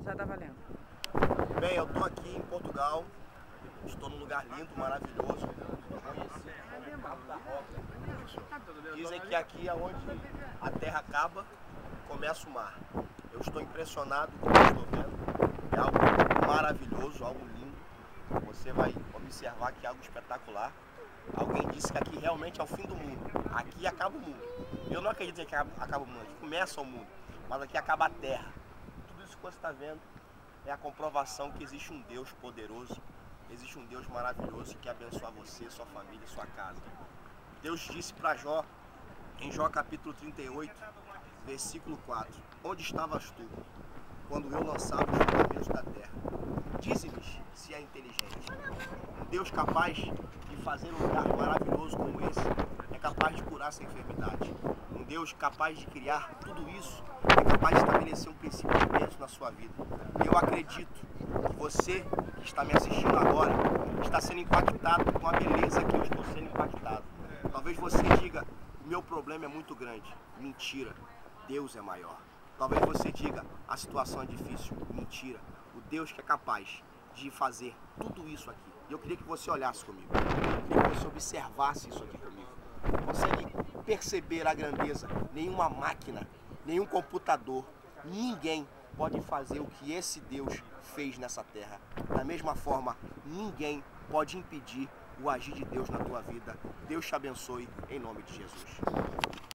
Já tá valendo. Bem, eu tô aqui em Portugal, estou num lugar lindo, maravilhoso, conhecido como Cabo da Roca. Dizem que aqui é onde a terra acaba, começa o mar. Eu estou impressionado com o que eu estou vendo, é algo maravilhoso, algo lindo. Você vai observar que é algo espetacular. Alguém disse que aqui realmente é o fim do mundo, aqui acaba o mundo. Eu não acredito que acaba o mundo, aqui começa o mundo, mas aqui acaba a terra. Tudo isso que você está vendo é a comprovação que existe um Deus poderoso, existe um Deus maravilhoso que quer abençoar você, sua família, sua casa. Deus disse para Jó, em Jó capítulo 38, versículo 4, onde estavas tu, quando eu lançava os fundamentos da terra? Dize-me se é inteligente. Um Deus capaz de fazer um lugar maravilhoso como esse é capaz de curar essa enfermidade. Um Deus capaz de criar tudo isso é capaz de estabelecer um princípio de bênção na sua vida. E eu acredito que você que está me assistindo agora está sendo impactado com a beleza que eu estou sendo impactado. Talvez você diga, o meu problema é muito grande. Mentira, Deus é maior. Talvez você diga, a situação é difícil. Mentira, o Deus que é capaz de fazer tudo isso aqui. E eu queria que você olhasse comigo. Eu queria que você observasse isso aqui comigo. Consegue perceber a grandeza? Nenhuma máquina, nenhum computador, ninguém pode fazer o que esse Deus fez nessa terra. Da mesma forma, ninguém pode impedir o agir de Deus na tua vida. Deus te abençoe em nome de Jesus.